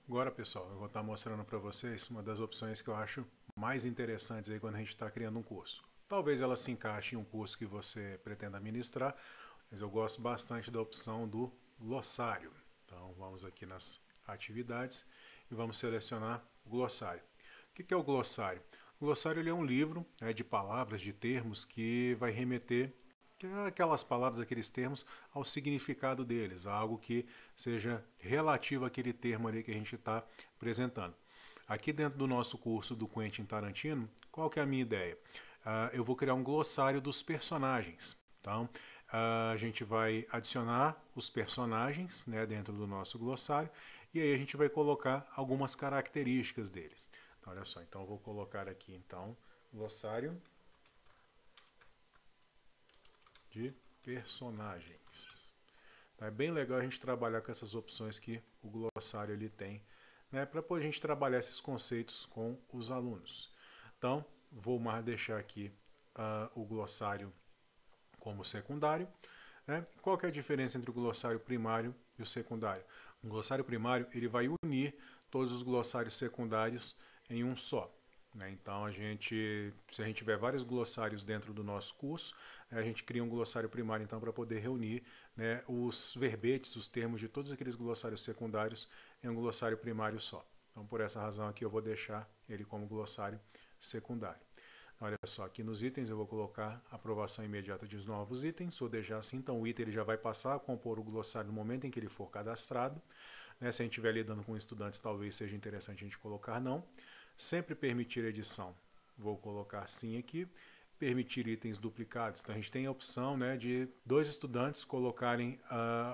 Agora, pessoal, eu vou estar mostrando para vocês uma das opções que eu acho mais interessantes aí quando a gente está criando um curso. Talvez ela se encaixe em um curso que você pretenda ministrar, mas eu gosto bastante da opção do glossário. Então, vamos aqui nas atividades e vamos selecionar o glossário. O que é o glossário? O glossário ele é um livro de palavras, de termos que vai remeter aquelas palavras, aqueles termos, ao significado deles, a algo que seja relativo àquele termo ali que a gente está apresentando. Aqui dentro do nosso curso do Quentin Tarantino, qual que é a minha ideia? Eu vou criar um glossário dos personagens. Então, a gente vai adicionar os personagens dentro do nosso glossário e aí a gente vai colocar algumas características deles. Então, olha só, então eu vou colocar aqui então glossário de personagens. Então, é bem legal a gente trabalhar com essas opções que o glossário ele tem, para a gente trabalhar esses conceitos com os alunos. Então, vou deixar aqui o glossário como secundário. Qual que é a diferença entre o glossário primário e o secundário? O glossário primário ele vai unir todos os glossários secundários em um só. Então, se a gente tiver vários glossários dentro do nosso curso, a gente cria um glossário primário então para poder reunir os verbetes, os termos de todos aqueles glossários secundários em um glossário primário só. Então, por essa razão aqui eu vou deixar ele como glossário secundário. Olha só, aqui nos itens eu vou colocar aprovação imediata de novos itens, vou deixar assim, então o item ele já vai passar a compor o glossário no momento em que ele for cadastrado. Se a gente estiver lidando com estudantes, talvez seja interessante a gente colocar não. Sempre permitir edição, vou colocar sim aqui. Permitir itens duplicados, então a gente tem a opção de dois estudantes colocarem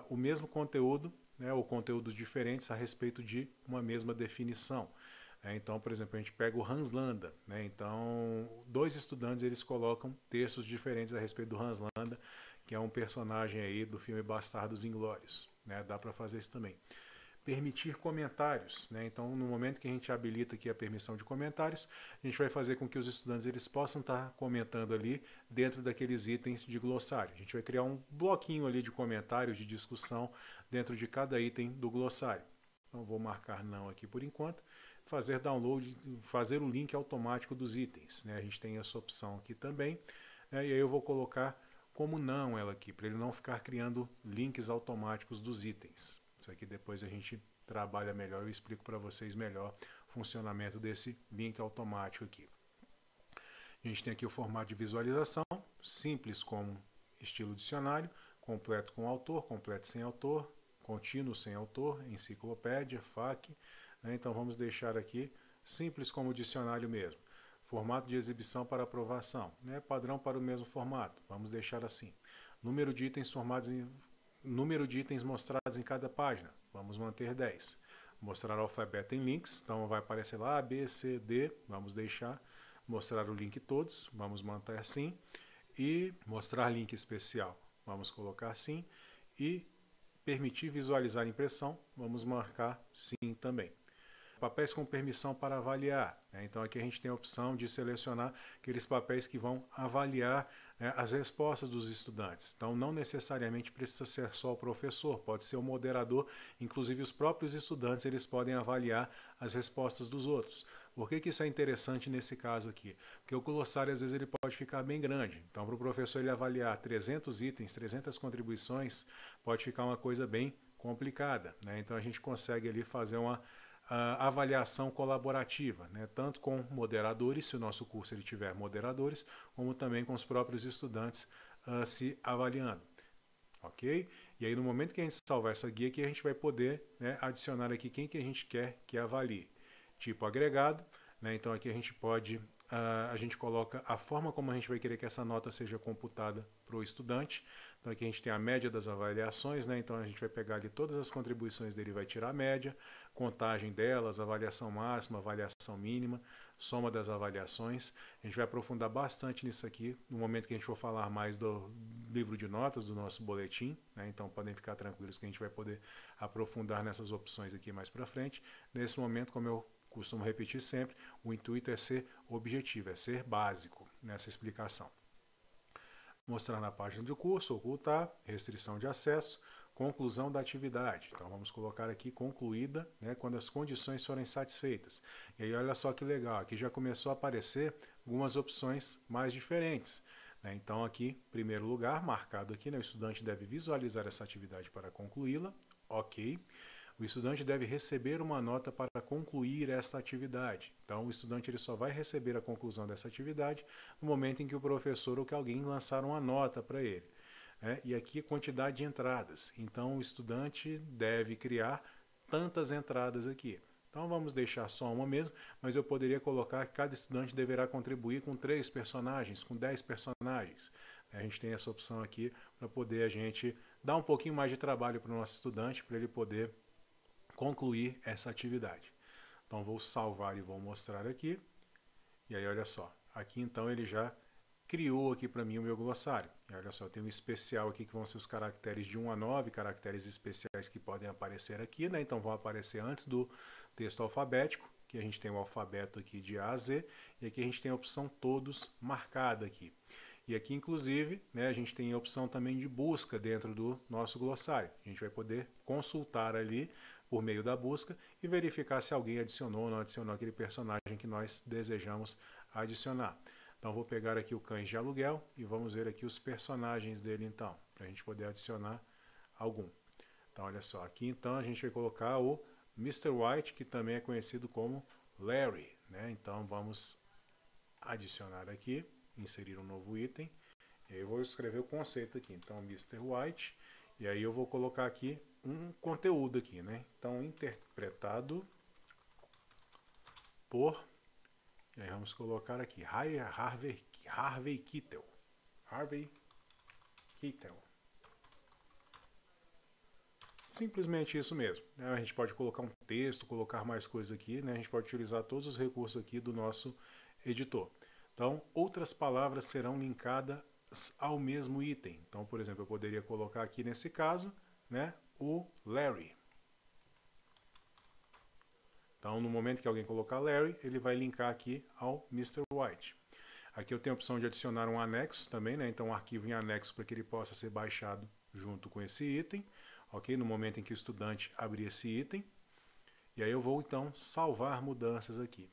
o mesmo conteúdo, ou conteúdos diferentes a respeito de uma mesma definição. Então, por exemplo, a gente pega o Hans Landa, então dois estudantes eles colocam textos diferentes a respeito do Hans Landa, que é um personagem aí do filme Bastardos Inglórios, dá para fazer isso também. Permitir comentários, então no momento que a gente habilita aqui a permissão de comentários, a gente vai fazer com que os estudantes eles possam estar comentando ali dentro daqueles itens de glossário. A gente vai criar um bloquinho ali de comentários, de discussão dentro de cada item do glossário. Então vou marcar não aqui por enquanto. Fazer download, fazer o link automático dos itens. A gente tem essa opção aqui também. E aí eu vou colocar como não ela aqui, para ele não ficar criando links automáticos dos itens. Isso aqui depois a gente trabalha melhor, eu explico para vocês melhor o funcionamento desse link automático aqui. A gente tem aqui o formato de visualização, simples como estilo dicionário, completo com autor, completo sem autor, contínuo sem autor, enciclopédia, FAQ. Então vamos deixar aqui simples como dicionário mesmo. Formato de exibição para aprovação, padrão para o mesmo formato, vamos deixar assim. Número de itens mostrados em cada página, vamos manter 10. Mostrar alfabeto em links, então vai aparecer lá A, B, C, D, vamos deixar. Mostrar o link todos, vamos manter assim. E mostrar link especial, vamos colocar assim. E permitir visualizar impressão, vamos marcar sim também. Papéis com permissão para avaliar. Então aqui a gente tem a opção de selecionar aqueles papéis que vão avaliar as respostas dos estudantes. Então não necessariamente precisa ser só o professor, pode ser o moderador, inclusive os próprios estudantes eles podem avaliar as respostas dos outros. Por que isso é interessante nesse caso aqui? Porque o glossário às vezes ele pode ficar bem grande. Então para o professor ele avaliar 300 itens, 300 contribuições, pode ficar uma coisa bem complicada. Então a gente consegue ali fazer uma avaliação colaborativa, tanto com moderadores, se o nosso curso ele tiver moderadores, como também com os próprios estudantes se avaliando. Ok? E aí no momento que a gente salvar essa guia aqui, a gente vai poder adicionar aqui quem que a gente quer que avalie. Tipo agregado, então aqui a gente pode, a gente coloca a forma como a gente vai querer que essa nota seja computada para o estudante. Então aqui a gente tem a média das avaliações, então a gente vai pegar ali todas as contribuições dele e vai tirar a média, contagem delas, avaliação máxima, avaliação mínima, soma das avaliações. A gente vai aprofundar bastante nisso aqui no momento que a gente for falar mais do livro de notas do nosso boletim, então podem ficar tranquilos que a gente vai poder aprofundar nessas opções aqui mais para frente. Nesse momento, como eu costumo repetir sempre, o intuito é ser objetivo, é ser básico nessa explicação. Mostrar na página do curso, ocultar, restrição de acesso, conclusão da atividade. Então vamos colocar aqui concluída, né, quando as condições forem satisfeitas. E aí olha só que legal, aqui já começou a aparecer algumas opções mais diferentes. Né? Então aqui, em primeiro lugar, marcado aqui, né, o estudante deve visualizar essa atividade para concluí-la. Ok. O estudante deve receber uma nota para concluir essa atividade. Então, o estudante ele só vai receber a conclusão dessa atividade no momento em que o professor ou que alguém lançar uma nota para ele. E aqui quantidade de entradas. Então, o estudante deve criar tantas entradas aqui. Então, vamos deixar só uma mesmo, mas eu poderia colocar que cada estudante deverá contribuir com 3 personagens, com 10 personagens. A gente tem essa opção aqui para poder a gente dar um pouquinho mais de trabalho para o nosso estudante, para ele poder concluir essa atividade. Então vou salvar e vou mostrar aqui. E aí olha só, aqui então ele já criou aqui para mim o meu glossário. E olha só, tem um especial aqui que vão ser os caracteres de 1 a 9, caracteres especiais que podem aparecer aqui, né? Então vão aparecer antes do texto alfabético, que a gente tem o alfabeto aqui de A a Z, e aqui a gente tem a opção todos marcada aqui. E aqui, inclusive, né, a gente tem a opção também de busca dentro do nosso glossário. A gente vai poder consultar ali por meio da busca e verificar se alguém adicionou ou não adicionou aquele personagem que nós desejamos adicionar. Então vou pegar aqui o Cães de Aluguel e vamos ver aqui os personagens dele então, para a gente poder adicionar algum. Então olha só, aqui então a gente vai colocar o Mr. White, que também é conhecido como Larry, né? Então vamos adicionar aqui, inserir um novo item, e aí eu vou escrever o conceito aqui, então Mr. White, e aí eu vou colocar aqui um conteúdo aqui, né? Então, interpretado por, e aí vamos colocar aqui, Harvey Keitel. Harvey Keitel. Simplesmente isso mesmo. Né? A gente pode colocar um texto, colocar mais coisas aqui, né? A gente pode utilizar todos os recursos aqui do nosso editor. Então, outras palavras serão linkadas ao mesmo item. Então, por exemplo, eu poderia colocar aqui nesse caso, né, o Larry. Então, no momento que alguém colocar Larry, ele vai linkar aqui ao Mr. White. Aqui eu tenho a opção de adicionar um anexo também, né? Então um arquivo em anexo para que ele possa ser baixado junto com esse item, ok? No momento em que o estudante abrir esse item. E aí eu vou então salvar mudanças aqui.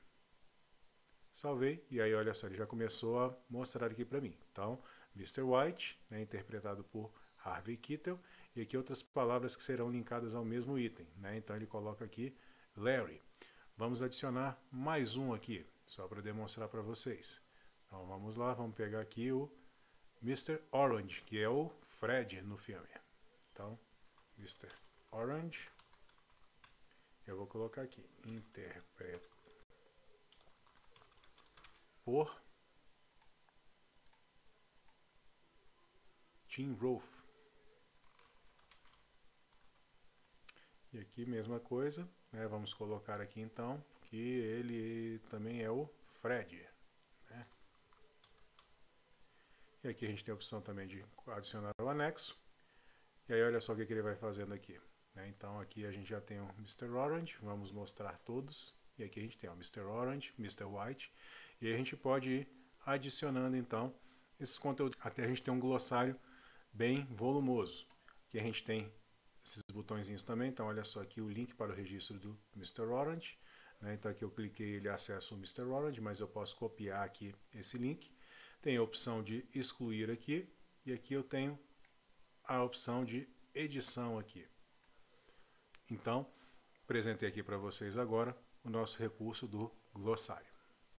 Salvei, e aí olha só, ele já começou a mostrar aqui para mim. Então, Mr. White, né, interpretado por Harvey Keitel, e aqui outras palavras que serão linkadas ao mesmo item, né? Então ele coloca aqui Larry. Vamos adicionar mais um aqui, só para demonstrar para vocês. Então vamos lá, vamos pegar aqui o Mr. Orange, que é o Fred no filme. Então, Mr. Orange, eu vou colocar aqui, interpretado por Tim Roth. E aqui mesma coisa, né? Vamos colocar aqui então que ele também é o Fred. Né? E aqui a gente tem a opção também de adicionar o anexo. E aí olha só o que ele vai fazendo aqui. Né? Então aqui a gente já tem o Mr. Orange, vamos mostrar todos. E aqui a gente tem o Mr. Orange, Mr. White. E aí a gente pode ir adicionando então esses conteúdos, até a gente ter um glossário bem volumoso. Aqui a gente tem esses botõezinhos também, então olha só aqui o link para o registro do Mr. Orange. Né? Então aqui eu cliquei, ele acessa o Mr. Orange, mas eu posso copiar aqui esse link. Tem a opção de excluir aqui, e aqui eu tenho a opção de edição aqui. Então, apresentei aqui para vocês agora o nosso recurso do glossário.